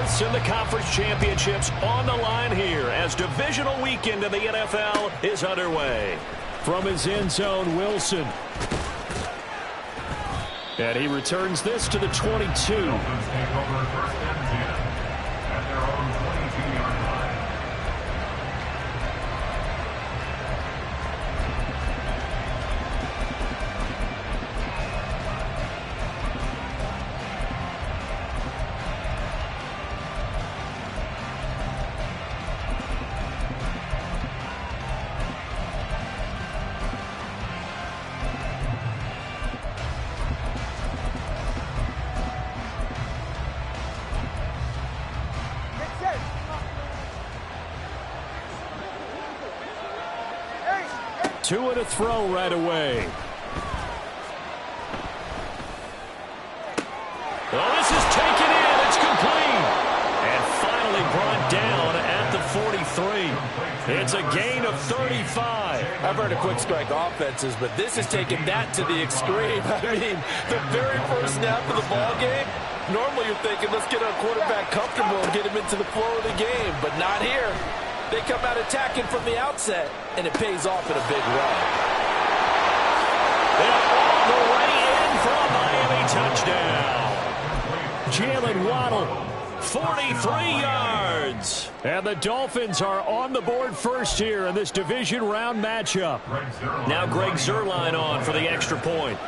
Norths in the conference championships on the line here as divisional weekend in the NFL is underway. From his end zone, Wilson. And he returns this to the 22. Two and a throw right away. Oh, this is taken in. It's complete. And finally brought down at the 43. It's a gain of 35. I've heard of quick strike offenses, but this has taken that to the extreme. I mean, the very first snap of the ball game, normally you're thinking, let's get our quarterback comfortable and get him into the flow of the game, but not here. They come out attacking from the outset, and it pays off in a big run. And all the way in for a Miami touchdown. Jalen Waddle, 43 yards. And the Dolphins are on the board first here in this division round matchup. Now Greg Zuerlein on for the extra point.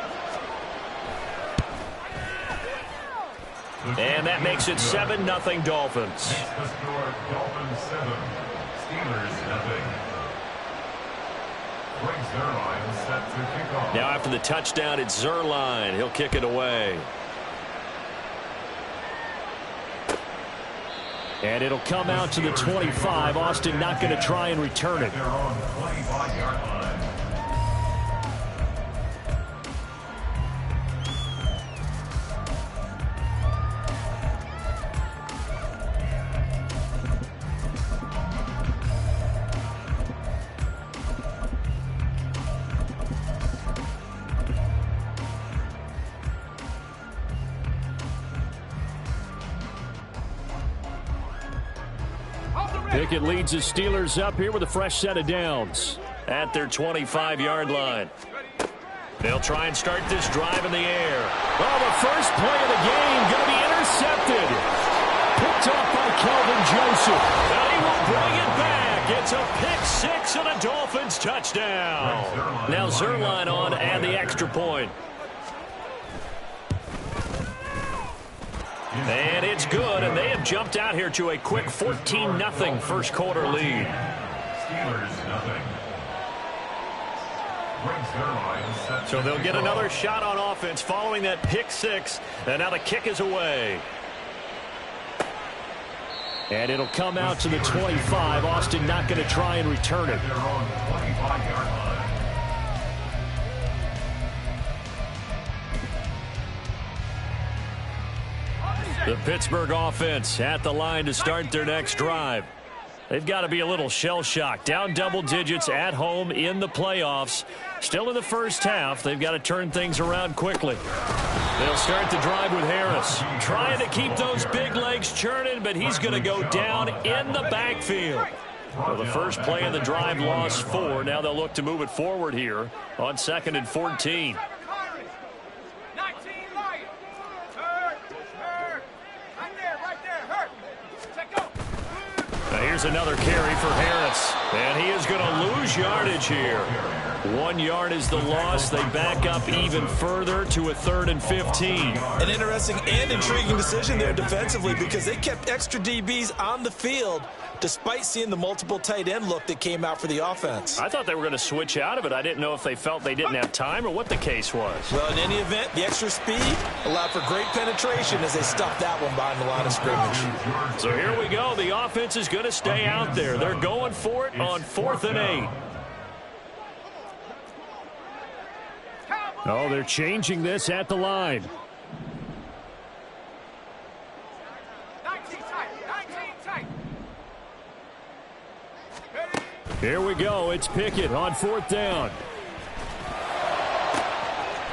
And that makes it 7-0 Dolphins. Dolphins 7, Steelers 0. Greg Zuerlein set to kick off. Now after the touchdown, it's Zuerlein. He'll kick it away. And it'll come out to the 25. Austin not going to try and return it. They're on the 25-yard line. Pickett leads his Steelers up here with a fresh set of downs. At their 25-yard line. They'll try and start this drive in the air. Oh, the first play of the game going to be intercepted. Picked off by Kelvin Joseph. And he will bring it back. It's a pick six and a Dolphins touchdown. Now Zuerlein on and the extra point. And it's good, and they have jumped out here to a quick 14-0 first quarter lead. Steelers 0. So they'll get another shot on offense following that pick six, and now the kick is away. And it'll come out to the 25. Austin not going to try and return it. They're on the 25-yard line. The Pittsburgh offense at the line to start their next drive. They've got to be a little shell-shocked. Down double digits at home in the playoffs. Still in the first half. They've got to turn things around quickly. They'll start the drive with Harris. Trying to keep those big legs churning, but he's going to go down in the backfield. Well, the first play of the drive lost 4. Now they'll look to move it forward here on 2nd and 14. Now here's another carry for Harris. And he is going to lose yardage here. 1 yard is the loss. They back up even further to a 3rd and 15. An interesting and intriguing decision there defensively because they kept extra DBs on the field despite seeing the multiple tight end look that came out for the offense. I thought they were going to switch out of it. I didn't know if they felt they didn't have time or what the case was. Well, in any event, the extra speed allowed for great penetration as they stuffed that one behind the line of scrimmage. So here we go. The offense is going to stay out there. They're going for it on 4th and 8. Oh, they're changing this at the line. Here we go. It's Pickett on 4th down.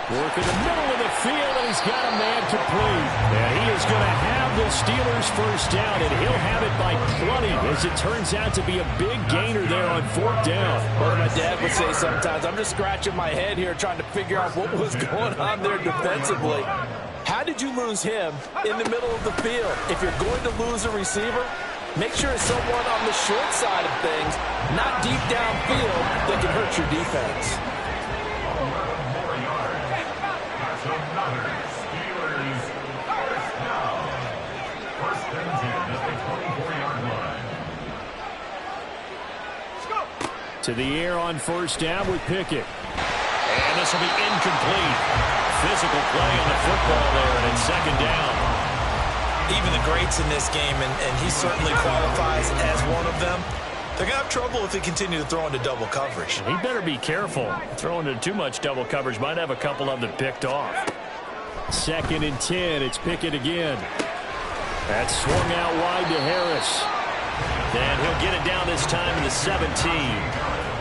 Working the middle of the field, and he's got a man complete. And he is going to have the Steelers first down, and he'll have it by plenty, as it turns out to be a big gainer there on fourth down. Well, my dad would say sometimes, I'm just scratching my head here trying to figure out what was going on there defensively. How did you lose him in the middle of the field? If you're going to lose a receiver, make sure it's someone on the short side of things, not deep downfield, that can hurt your defense. Another Steelers first down. First and 10 at the 24-yard line. To the air on first down with Pickett. And this will be incomplete. Physical play on the football there, and it's second down. Even the greats in this game, and he certainly qualifies as one of them, they're going to have trouble if they continue to throw into double coverage. He better be careful. Throwing into too much double coverage might have a couple of them picked off. Second and 10, it's Pickett again. That's swung out wide to Harris. And he'll get it down this time to the 17.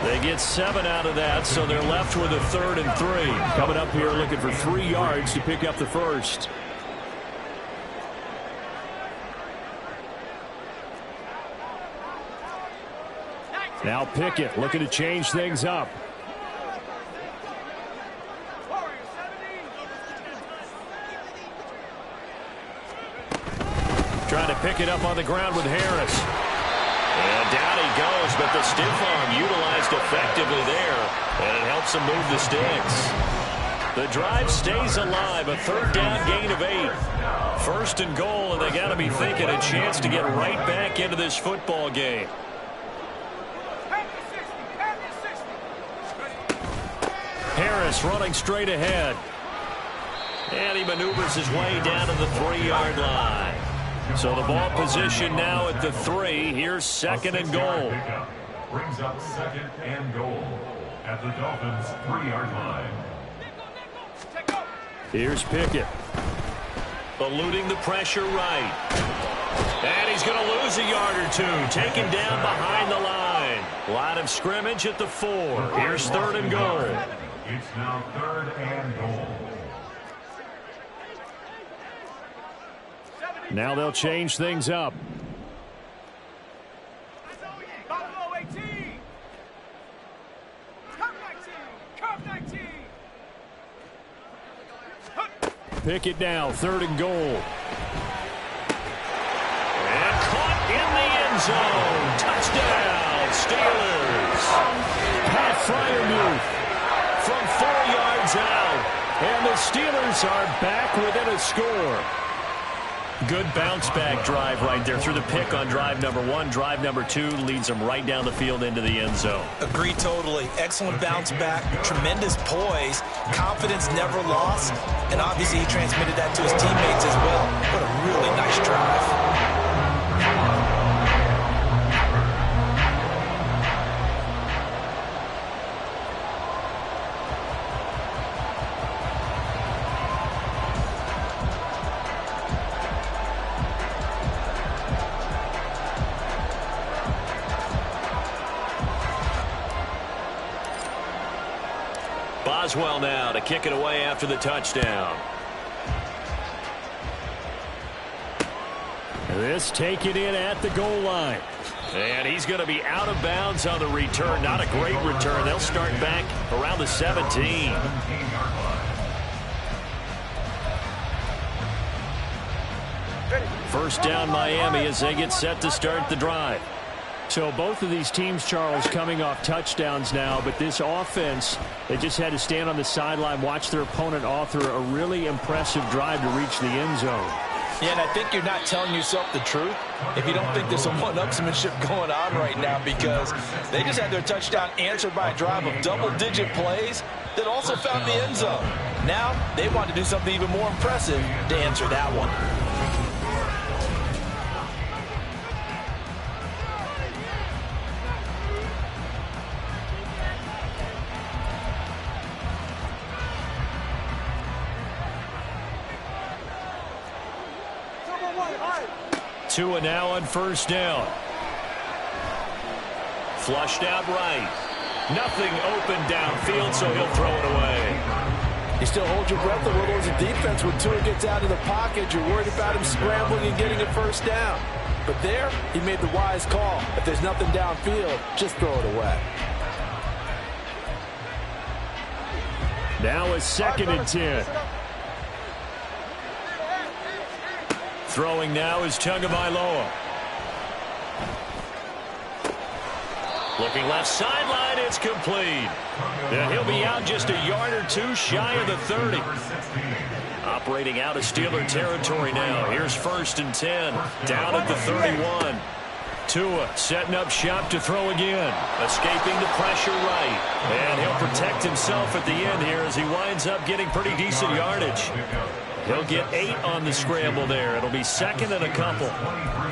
They get 7 out of that, so they're left with a 3rd and 3. Coming up here looking for 3 yards to pick up the first. Now Pickett looking to change things up. Trying to pick it up on the ground with Harris. And down he goes, but the stiff arm utilized effectively there. And it helps him move the sticks. The drive stays alive. A 3rd down gain of 8. First and goal, and they got to be thinking a chance to get right back into this football game. Harris running straight ahead. And he maneuvers his way down to the 3-yard line. So the ball position now at the 3. Here's second and goal. Brings up second and goal at the Dolphins' 3-yard line. Here's Pickett. Eluding the pressure right. And he's going to lose a yard or 2. Taken down behind the line. Line of scrimmage at the 4. Here's 3rd and goal. It's now 3rd and goal. Now they'll change things up. Pickett now, 3rd and goal. And caught in the end zone. Touchdown, Steelers. Pat Freiermuth from 4 yards out. And the Steelers are back within a score. Good bounce-back drive right there through the pick on drive number 1. Drive number 2 leads them right down the field into the end zone. Agree totally. Excellent bounce back, tremendous poise, confidence never lost, and obviously he transmitted that to his teammates as well. What a really nice drive. Boswell now to kick it away after the touchdown. This taken in at the goal line. And he's going to be out of bounds on the return. Not a great return. They'll start back around the 17. First down Miami as they get set to start the drive. So both of these teams, Charles, coming off touchdowns now, but this offense, they just had to stand on the sideline, watch their opponent author a really impressive drive to reach the end zone. Yeah, and I think you're not telling yourself the truth if you don't think there's some one-upsmanship going on right now, because they just had their touchdown answered by a drive of double-digit plays that also found the end zone. Now they want to do something even more impressive to answer that one. Tua now on first down. Flushed out right. Nothing open downfield, so he'll throw it away. You still hold your breath a little as a defense when Tua gets out of the pocket. You're worried about him scrambling and getting a first down. But there, he made the wise call. If there's nothing downfield, just throw it away. Now a 2nd and 10. Throwing now is Tagovailoa. Looking left sideline, it's complete. And he'll be out just a yard or two shy of the 30. Operating out of Steeler territory now. Here's 1st and 10. Down at the 31. Tua setting up shop to throw again. Escaping the pressure right. And he'll protect himself at the end here as he winds up getting pretty decent yardage. He'll get 8 on the scramble there. It'll be 2nd and a couple.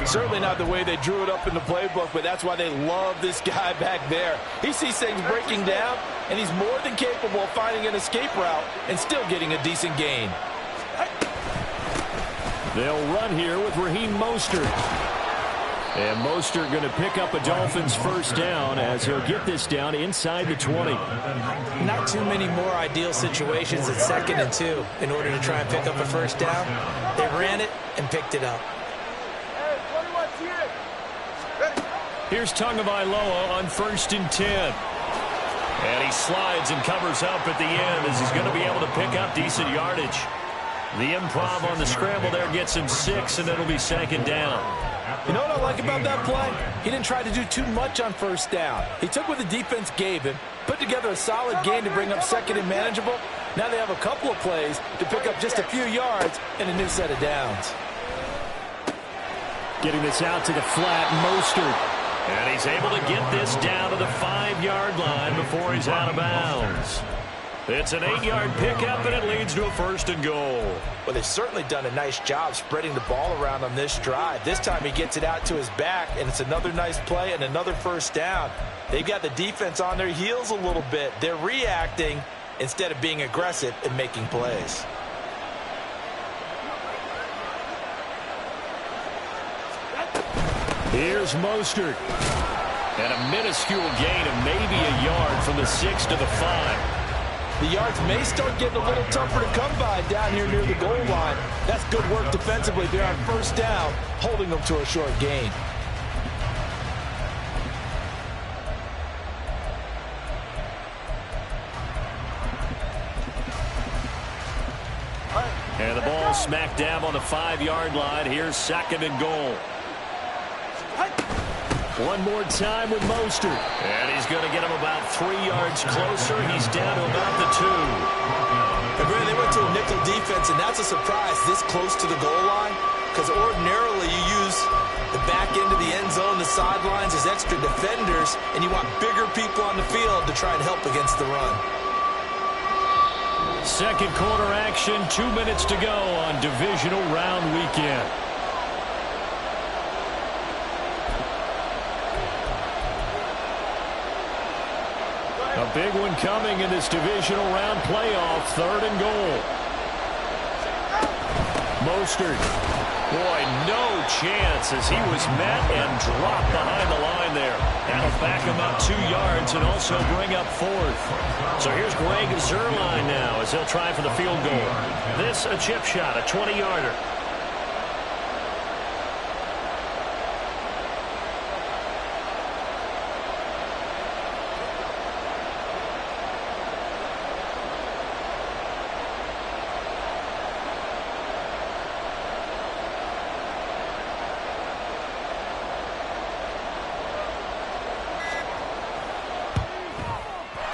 Certainly not the way they drew it up in the playbook, but that's why they love this guy back there. He sees things breaking down, and he's more than capable of finding an escape route and still getting a decent gain. They'll run here with Raheem Mostert. And Mostert going to pick up a Dolphins first down as he'll get this down inside the 20. Not too many more ideal situations at 2nd and 2 in order to try and pick up a first down. They ran it and picked it up. Here's Tagovailoa on 1st and 10. And he slides and covers up at the end as he's going to be able to pick up decent yardage. The improv on the scramble there gets him 6, and it'll be 2nd down. You know what I like about that play? He didn't try to do too much on first down. He took what the defense gave him, put together a solid game to bring up 2nd and manageable. Now they have a couple of plays to pick up just a few yards and a new set of downs. Getting this out to the flat, Mostert. And he's able to get this down to the 5-yard line before he's out of bounds. It's an 8-yard pickup, and it leads to a 1st and goal. Well, they've certainly done a nice job spreading the ball around on this drive. This time he gets it out to his back, and it's another nice play and another first down. They've got the defense on their heels a little bit. They're reacting instead of being aggressive and making plays. Here's Mostert. And a minuscule gain of maybe a yard from the 6 to the 5. The yards may start getting a little tougher to come by down here near the goal line. That's good work defensively there on first down, holding them to a short gain. And the ball smack dab on the 5-yard line. Here's 2nd and goal. One more time with Mostert. And he's going to get him about 3 yards closer. He's down to about the 2. And Brandon, they went to a nickel defense, and that's a surprise this close to the goal line, because ordinarily you use the back end of the end zone, the sidelines as extra defenders, and you want bigger people on the field to try and help against the run. 2nd quarter action, 2 minutes to go on divisional round weekend. A big one coming in this divisional round playoff. 3rd and goal. Mostert. Boy, no chance as he was met and dropped behind the line there. That'll back him up 2 yards and also bring up 4th. So here's Greg Zuerlein now as he'll try for the field goal. This a chip shot, a 20-yarder.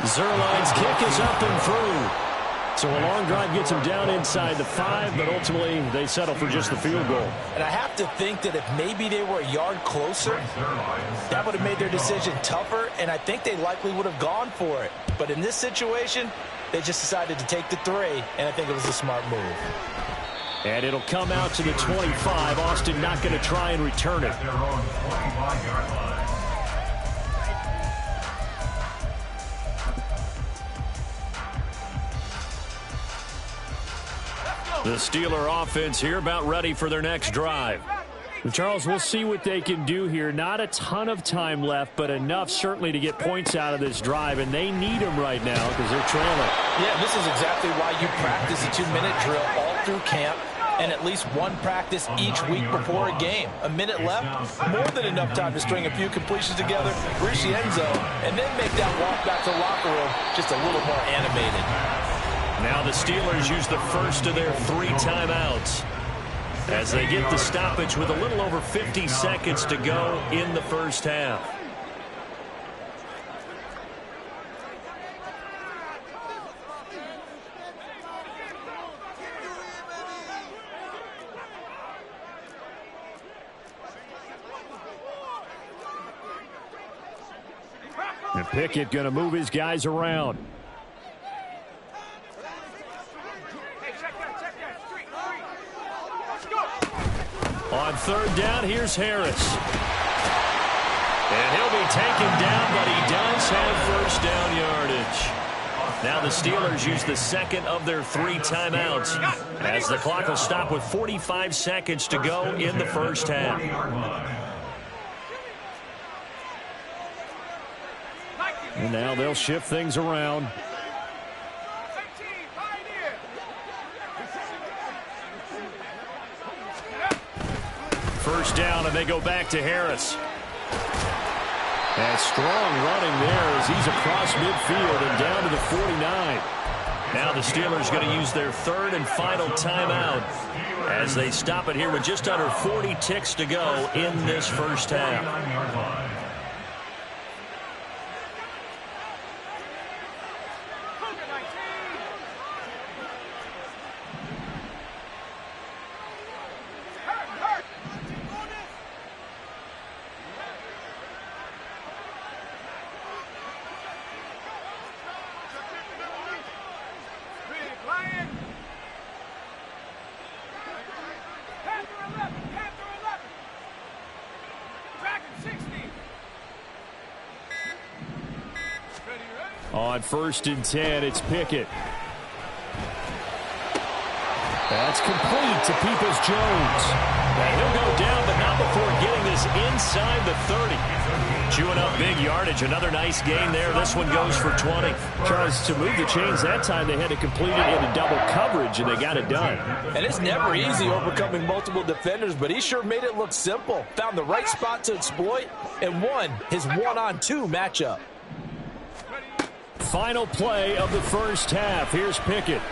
Zuerlein's kick is up and through. So a long drive gets him down inside the 5, but ultimately they settle for just the field goal. And I have to think that if maybe they were a yard closer, that would have made their decision tougher, and I think they likely would have gone for it. But in this situation, they just decided to take the 3, and I think it was a smart move. And it'll come out to the 25. Austin not going to try and return it. The Steeler offense here about ready for their next drive. Charles, we'll see what they can do here. Not a ton of time left, but enough certainly to get points out of this drive, and they need them right now because they're trailing. Yeah, this is exactly why you practice a 2-minute drill all through camp and at least one practice each week before a game. A minute left, more than enough time to string a few completions together, reach the end zone, and then make that walk back to the locker room just a little more animated. Now the Steelers use the first of their 3 timeouts as they get the stoppage with a little over 50 seconds to go in the first half. And Pickett going to move his guys around. On third down, here's Harris. And he'll be taken down, but he does have first down yardage. Now the Steelers use the second of their 3 timeouts as the clock will stop with 45 seconds to go in the first half. And now they'll shift things around. First down, and they go back to Harris. And strong running there as he's across midfield and down to the 49. Now the Steelers going to use their 3rd and final timeout as they stop it here with just under 40 ticks to go in this first half. On 1st and 10, it's Pickett. That's complete to Peoples-Jones. And he'll go down, but not before getting this inside the 30. Chewing up big yardage. Another nice gain there. This one goes for 20. Charles, to move the chains that time, they had to complete it into double coverage, and they got it done. And it's never easy overcoming multiple defenders, but he sure made it look simple. Found the right spot to exploit and won his 1-on-2 matchup. Final play of the first half. Here's Pickett.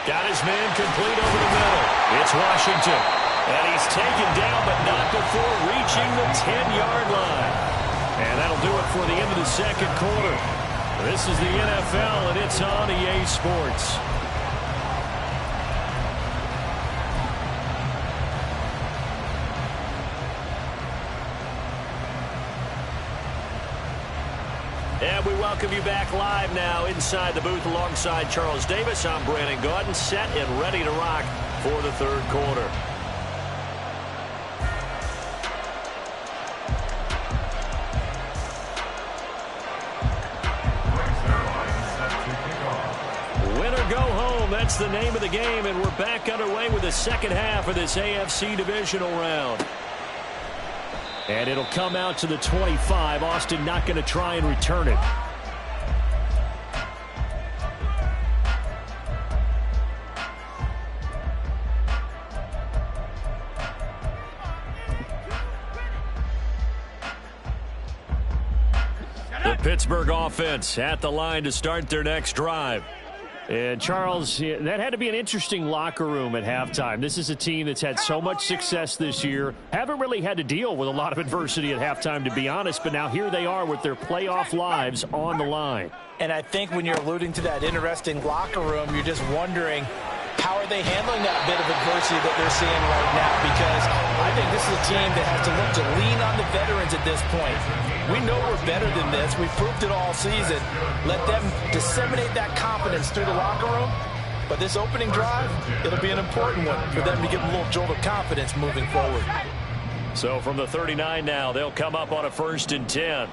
Got his man complete over the middle. It's Washington. And he's taken down, but not before reaching the 10-yard line. And that'll do it for the end of the second quarter. This is the NFL, and it's on EA Sports. And we welcome you back live now inside the booth alongside Charles Davis. I'm Brandon Gaudin, set and ready to rock for the third quarter. Win or go home, that's the name of the game, and we're back underway with the second half of this AFC divisional round. And it'll come out to the 25. Austin not going to try and return it. The Pittsburgh offense at the line to start their next drive. And, Charles, that had to be an interesting locker room at halftime. This is a team that's had so much success this year. Haven't really had to deal with a lot of adversity at halftime, to be honest. But now here they are with their playoff lives on the line. And I think when you're alluding to that interesting locker room, you're just wondering, how are they handling that bit of adversity that they're seeing right now? Because I think this is a team that has to look to lean on the veterans at this point. We know we're better than this. We've proved it all season. Let them disseminate that confidence through the locker room. But this opening drive, it'll be an important one for them to give them a little jolt of confidence moving forward. So from the 39 now, they'll come up on a 1st and 10.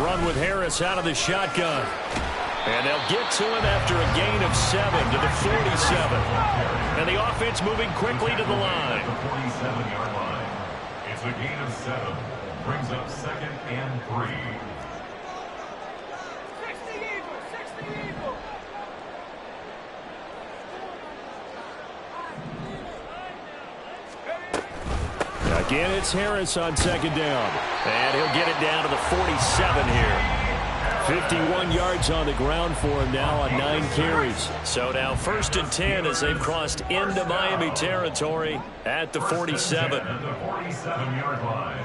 run with Harris out of the shotgun. And they'll get to him after a gain of 7 to the 47. And the offense moving quickly to the line. The 47-yard line. It's a gain of 7. Brings up 2nd and 3. Again, it's Harris on 2nd down. And he'll get it down to the 47 here. 51 yards on the ground for him now on 9 carries. So now 1st and 10 as they've crossed into Miami territory at the 47. At the 47-yard line.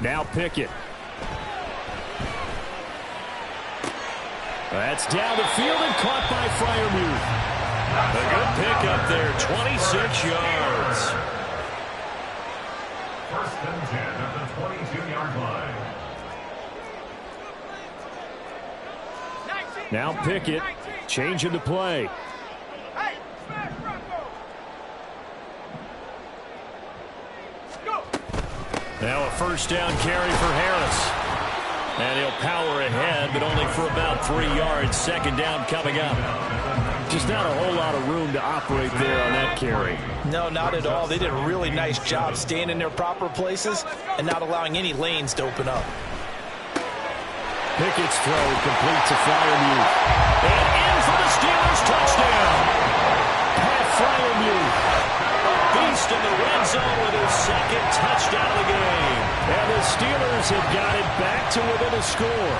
Now Pickett. That's down the field and caught by Freiermuth. A good pickup there, 26 yards. 1st and 10 at the 22-yard line. Now Pickett changing the play. Now a 1st down carry for Harris. And he'll power ahead, but only for about 3 yards. 2nd down coming up. Just not a whole lot of room to operate there on that carry. No, not at all. They did a really nice job staying in their proper places and not allowing any lanes to open up. Pickett's throw complete to Freiermuth. And in for the Steelers touchdown. Pat Freiermuth. Beast in the red zone with his 2nd touchdown of the game. And the Steelers have got it back to within a score.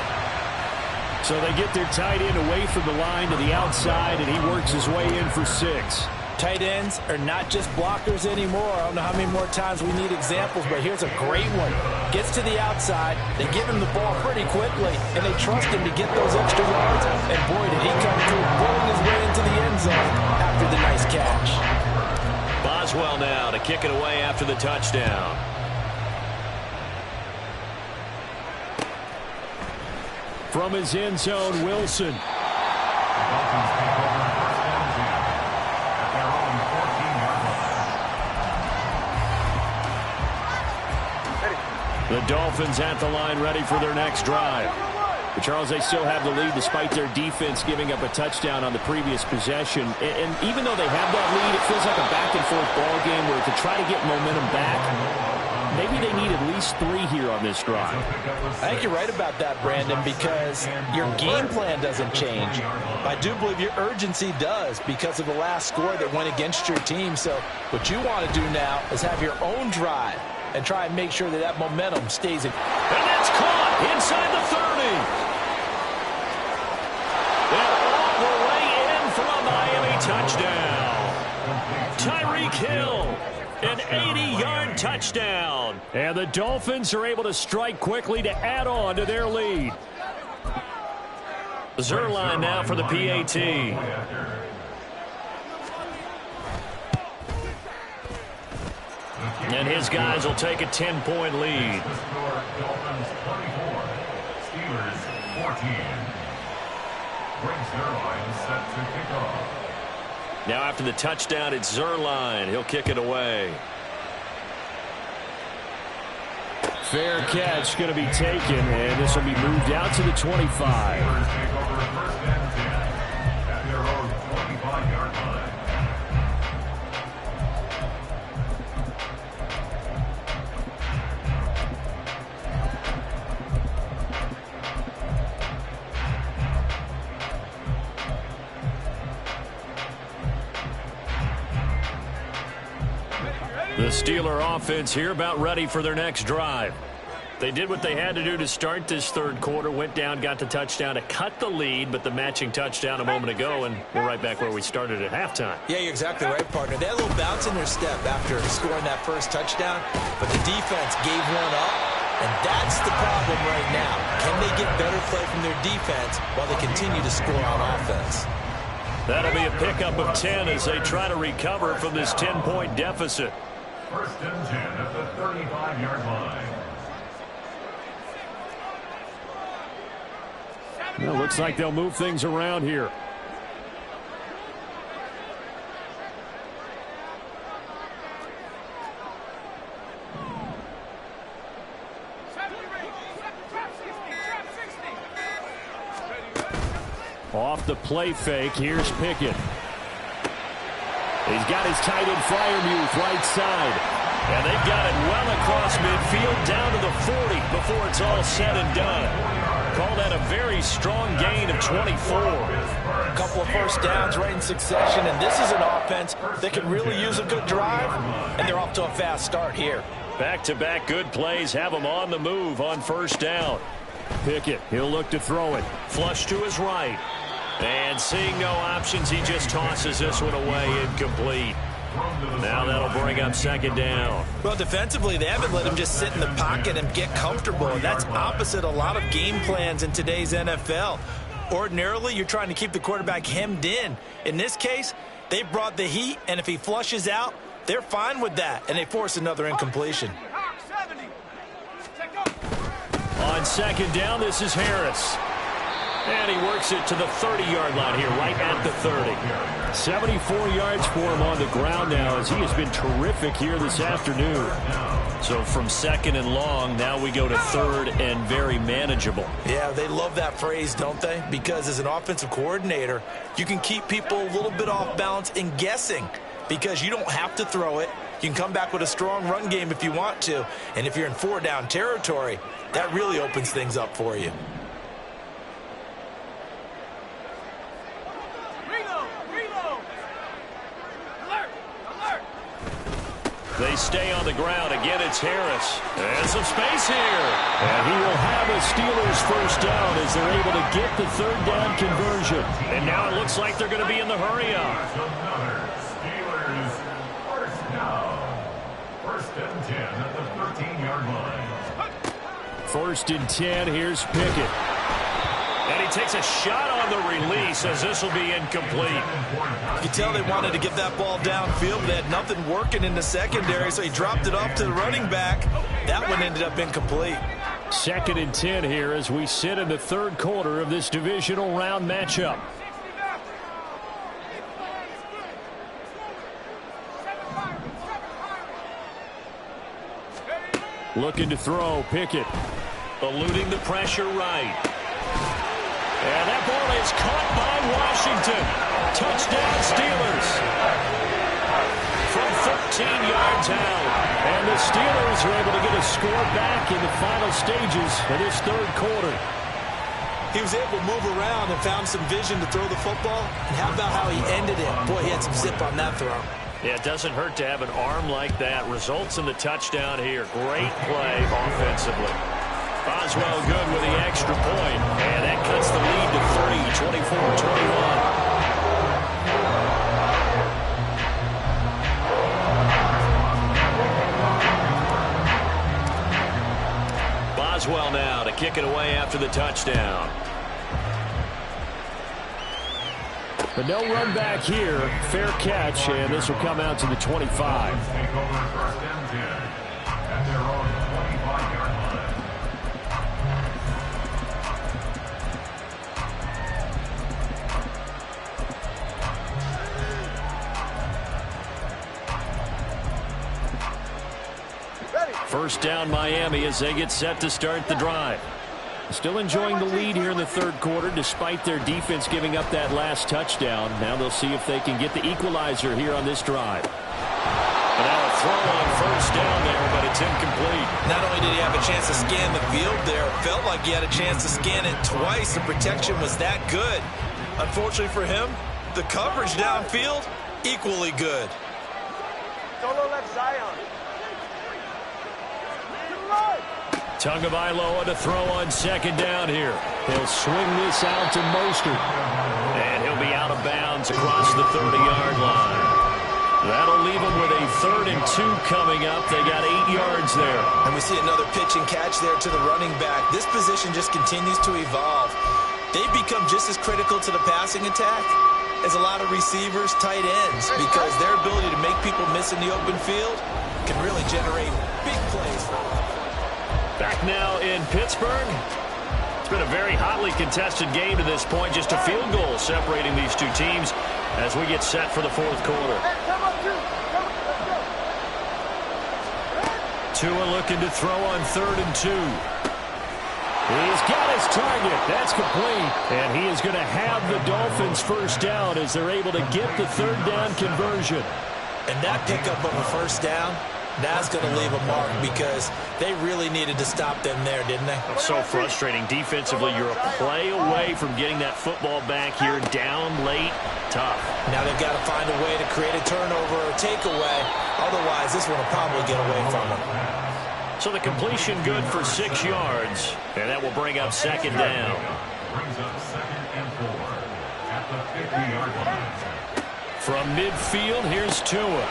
So they get their tight end away from the line to the outside, and he works his way in for 6. Tight ends are not just blockers anymore. I don't know how many more times we need examples, but here's a great one. Gets to the outside, they give him the ball pretty quickly, and they trust him to get those extra yards. And boy, did he come through, pulling his way into the end zone after the nice catch. Boswell now to kick it away after the touchdown. From his end zone, Wilson. The Dolphins at the line ready for their next drive. But Charles, they still have the lead despite their defense giving up a touchdown on the previous possession. And even though they have that lead, it feels like a back-and-forth ball game where to try to get momentum back, maybe they need at least 3 here on this drive. I think you're right about that, Brandon, because your game plan doesn't change. I do believe your urgency does because of the last score that went against your team. So what you want to do now is have your own drive and try and make sure that that momentum stays in. And that's caught inside the 30. And all the way in for a Miami touchdown. Tyreek Hill, an 80-yard touchdown. And the Dolphins are able to strike quickly to add on to their lead. Zuerlein now for the PAT. And his guys will take a 10-point lead. Dolphins 24, Steelers 14. Brings Zuerlein set to kick off. Now after the touchdown, it's Zuerlein. He'll kick it away. Fair catch going to be taken, and this will be moved out to the 25. Steelers take over 1st and 10 at their own 25-yard line. The Steeler offense here about ready for their next drive. They did what they had to do to start this 3rd quarter, went down, got the touchdown to cut the lead, but the matching touchdown a moment ago, and we're right back where we started at halftime. Yeah, you're exactly right, partner. They had a little bounce in their step after scoring that first touchdown, but the defense gave one up, and that's the problem right now. Can they get better play from their defense while they continue to score on offense? That'll be a pickup of 10 as they try to recover from this 10-point deficit. 1st and 10 at the 35-yard line. Well, looks like they'll move things around here. Off the play fake, here's Pickett. He's got his tight end Freiermuth right side. And they've got it well across midfield down to the 40 before it's all said and done. Call that a very strong gain of 24. A couple of first downs right in succession, and this is an offense that can really use a good drive, and they're off to a fast start here. Back-to-back good plays have them on the move on first down. Pickett, he'll look to throw it. Flush to his right. And seeing no options, he just tosses this one away incomplete. Now that'll bring up second down. Well, defensively, they haven't let him just sit in the pocket and get comfortable. And that's opposite a lot of game plans in today's NFL. Ordinarily, you're trying to keep the quarterback hemmed in. In this case, they brought the heat, and if he flushes out, they're fine with that, and they force another incompletion. On second down, this is Harris. And he works it to the 30-yard line here, right at the 30. 74 yards for him on the ground now, as he has been terrific here this afternoon. So from second and long, now we go to third and very manageable. Yeah, they love that phrase, don't they? Because as an offensive coordinator, you can keep people a little bit off balance and guessing, because you don't have to throw it. You can come back with a strong run game if you want to. And if you're in four-down territory, that really opens things up for you. They stay on the ground. Again, it's Harris. And some space here. And he will have a Steelers first down as they're able to get the third down conversion. And now it looks like they're going to be in the hurry-up. Steelers first down. First and 10 at the 13-yard line. First and 10, here's Pickett. And he takes a shot on the release as this will be incomplete. You can tell they wanted to get that ball downfield, but they had nothing working in the secondary, so he dropped it off to the running back. That one ended up incomplete. Second and 10 here as we sit in the third quarter of this divisional round matchup. Looking to throw, Pickett. Eluding the pressure right. And that ball is caught by Washington. Touchdown Steelers. From 13 yards out. And the Steelers are able to get a score back in the final stages of this third quarter. He was able to move around and found some vision to throw the football. And how about how he ended it? Boy, he had some zip on that throw. Yeah, it doesn't hurt to have an arm like that. Results in the touchdown here. Great play offensively. Boswell good with the extra point. And that cuts the lead to 3, 24-21. Boswell now to kick it away after the touchdown. But no run back here. Fair catch, and this will come out to the 25. Take over first and 10 at their own 25-yard line. First down Miami as they get set to start the drive. Still enjoying the lead here in the third quarter despite their defense giving up that last touchdown. Now they'll see if they can get the equalizer here on this drive. And now a throw on first down there, but it's incomplete. Not only did he have a chance to scan the field there, it felt like he had a chance to scan it twice. The protection was that good. Unfortunately for him, the coverage downfield, equally good. Solo left Zion. Tagovailoa to throw on second down here. He'll swing this out to Mostert. And he'll be out of bounds across the 30-yard line. That'll leave them with a 3rd and 2 coming up. They got 8 yards there. And we see another pitch and catch there to the running back. This position just continues to evolve. They've become just as critical to the passing attack as a lot of receivers, tight ends, because their ability to make people miss in the open field can really generate big plays for them. Back now in Pittsburgh. been a very hotly contested game to this point. Just a field goal separating these two teams as we get set for the fourth quarter. Tua looking to throw on 3rd and 2. He's got his target. That's complete. And he is going to have the Dolphins first down as they're able to get the 3rd down conversion. And that pickup of a first down, that's going to leave a mark because they really needed to stop them there, didn't they? So frustrating. Defensively, you're a play away from getting that football back here, down late. Tough. Now they've got to find a way to create a turnover or takeaway. Otherwise, this one will probably get away from them. So the completion good for 6 yards, and that will bring up 2nd down. Brings up 2nd and 4 at the 50-yard line. From midfield, here's Tua.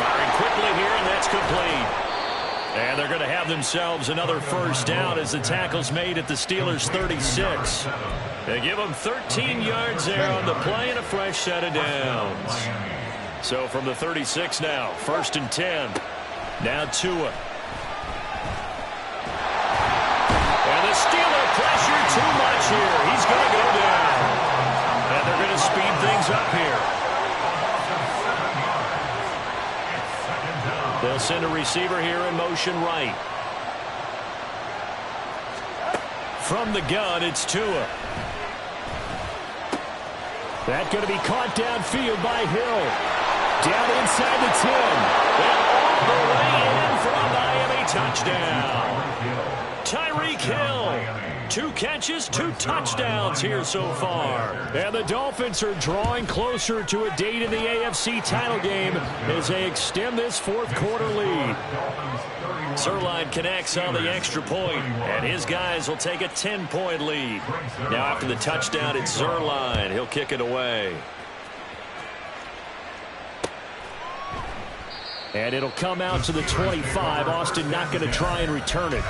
Firing quickly here, and that's complete. And they're going to have themselves another first down as the tackle's made at the Steelers' 36. They give them 13 yards there on the play and a fresh set of downs. So from the 36 now, 1st and 10. Now Tua. And the Steeler pressure too much here. He's going to go down. And they're going to speed things up here. They'll send a receiver here in motion right. From the gun, it's Tua. That going to be caught downfield by Hill. Down inside the 10. And all the way in for a Miami touchdown. Tyreek Hill. 2 catches, 2 touchdowns here so far. And the Dolphins are drawing closer to a date in the AFC title game as they extend this fourth quarter lead. Zuerlein connects on the extra point, and his guys will take a 10-point lead. Now after the touchdown, it's Zuerlein. He'll kick it away. And it'll come out to the 25. Austin not going to try and return it.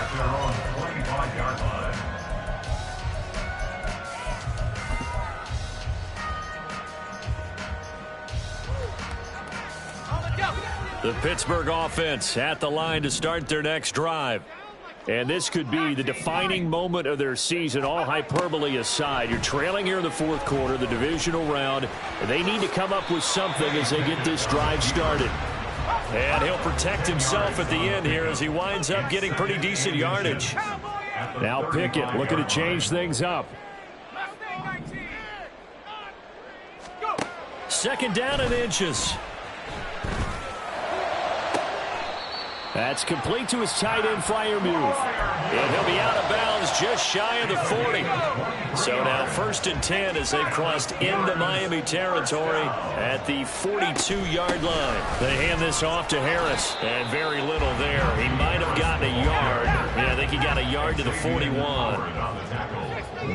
The Pittsburgh offense at the line to start their next drive. And this could be the defining moment of their season, all hyperbole aside. You're trailing here in the fourth quarter, the divisional round. And they need to come up with something as they get this drive started. And he'll protect himself at the end here as he winds up getting pretty decent yardage. Now Pickett looking to change things up. 2nd down and inches. That's complete to his tight end, Freiermuth. And he'll be out of bounds just shy of the 40. So now 1st and 10 as they've crossed into Miami territory at the 42-yard line. They hand this off to Harris, and very little there. He might have gotten a yard. Yeah, I think he got a yard to the 41.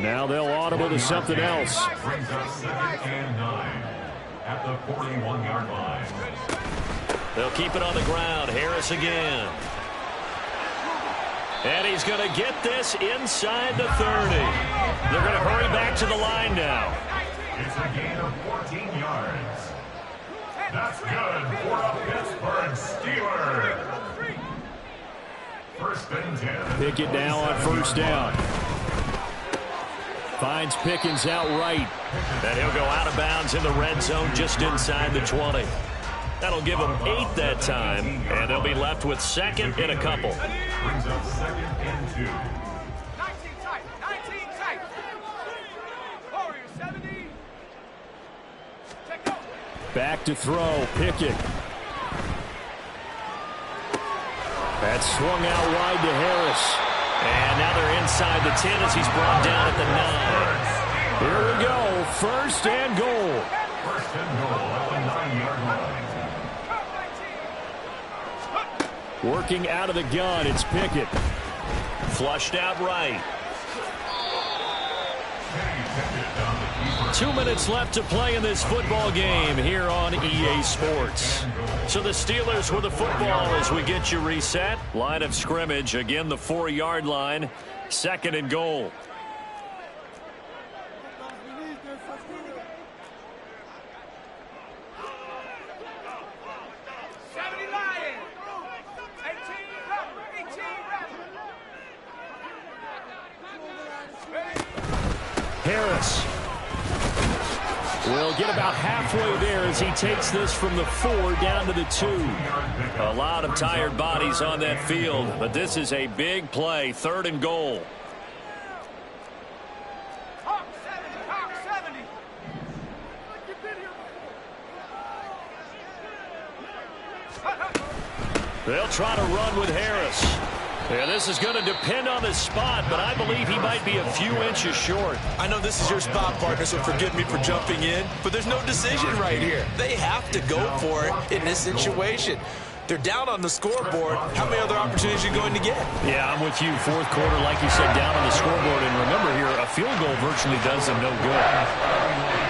Now they'll audible to something else. Brings up 2nd and 9 at the 41-yard line. They'll keep it on the ground. Harris again. And he's going to get this inside the 30. They're going to hurry back to the line now. It's a gain of 14 yards. That's good for the Pittsburgh Steelers. 1st and 10. Pickett now on 1st down. Finds Pickens out right. And he'll go out of bounds in the red zone just inside the 20. That'll give them 8 that time, and they'll be left with 2nd and a couple. Brings up 2nd and 2. 19 tight, 19 tight. Warriors 70. Check out. Back to throw, Pickett. That's swung out wide to Harris. And now they're inside the 10 as he's brought down at the 9. Here we go, 1st and goal. 1st and goal at the 9-yard line. Working out of the gun, it's Pickett. Flushed out right. 2 minutes left to play in this football game here on EA Sports. So the Steelers with the football as we get you reset. Line of scrimmage, again the 4-yard line. 2nd and goal. Ready? Harris will get about halfway there as he takes this from the 4 down to the 2. A lot of tired bodies on that field, but this is a big play, 3rd and goal. Hawk 70. They'll try to run with Harris. Yeah, this is going to depend on the spot, but I believe he might be a few inches short. I know this is your spot, partner, so forgive me for jumping in, but there's no decision right here. They have to go for it in this situation. They're down on the scoreboard. How many other opportunities are you going to get? Yeah, I'm with you. 4th quarter, like you said, down on the scoreboard. And remember here, a field goal virtually does them no good.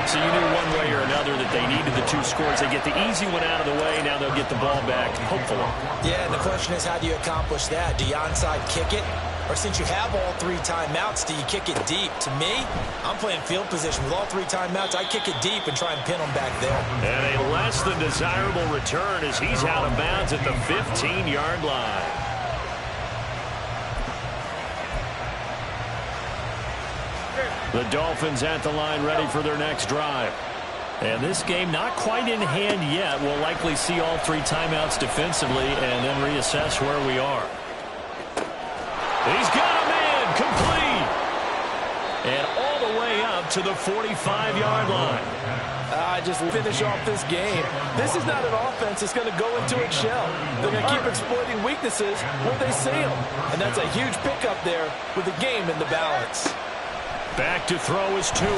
So you knew one way or another that they needed the 2 scores. They get the easy one out of the way. Now they'll get the ball back, hopefully. Yeah, and the question is, how do you accomplish that? Do you onside kick it? Or since you have all 3 timeouts, do you kick it deep? To me, I'm playing field position. With all 3 timeouts, I kick it deep and try and pin them back there. And a less than desirable return as he's out of bounds at the 15-yard line. The Dolphins at the line ready for their next drive. And this game not quite in hand yet. We'll likely see all 3 timeouts defensively and then reassess where we are. He's got a man complete. And all the way up to the 45-yard line. Just finish off this game. This is not an offense that's going to go into its shell. They're going to keep exploiting weaknesses where they see them. And that's a huge pickup there with the game in the balance. Back to throw is Tua.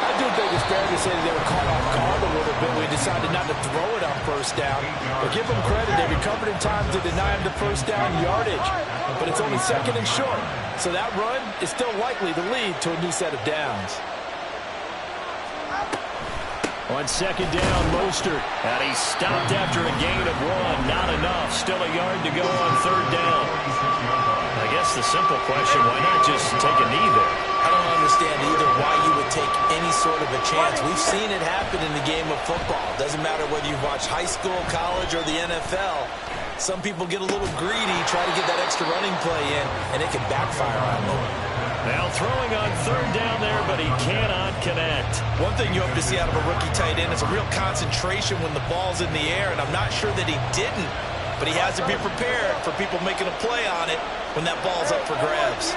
I do think it's fair to say that they were caught off guard a little bit. We decided not to throw it on 1st down. But give them credit. They recovered in time to deny him the 1st down yardage. But it's only 2nd and short. So that run is still likely to lead to a new set of downs. On 2nd down, Mostert. And he stopped after a gain of 1. Not enough. Still a yard to go on 3rd down. I guess the simple question, why not just take a knee there? I don't understand either why you would take any sort of a chance. We've seen it happen in the game of football. Doesn't matter whether you've watched high school, college, or the NFL. Some people get a little greedy, try to get that extra running play in, and it can backfire on them. Now throwing on 3rd down there, but he cannot connect. One thing you hope to see out of a rookie tight end is a real concentration when the ball's in the air, and I'm not sure that he didn't, but he has to be prepared for people making a play on it when that ball's up for grabs.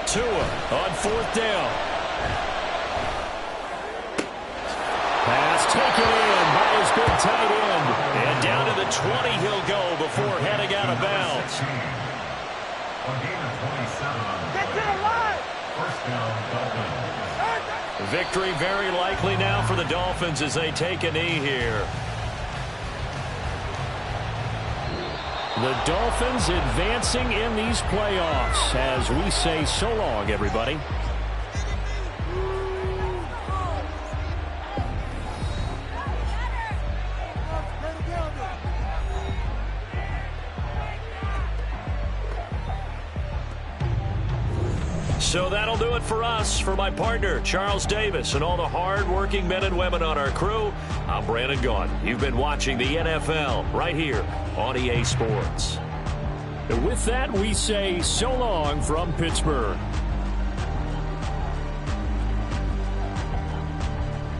Tua on 4th down. Pass taken in by his big tight end. And down to the 20 he'll go before heading out of bounds. Get to the line! 1st down, Dolphins. Victory very likely now for the Dolphins as they take a knee here. The Dolphins advancing in these playoffs as we say so long, everybody. So that'll do it for us. For my partner, Charles Davis, and all the hard-working men and women on our crew, I'm Brandon Gaudin. You've been watching the NFL right here on EA Sports. And with that, we say so long from Pittsburgh.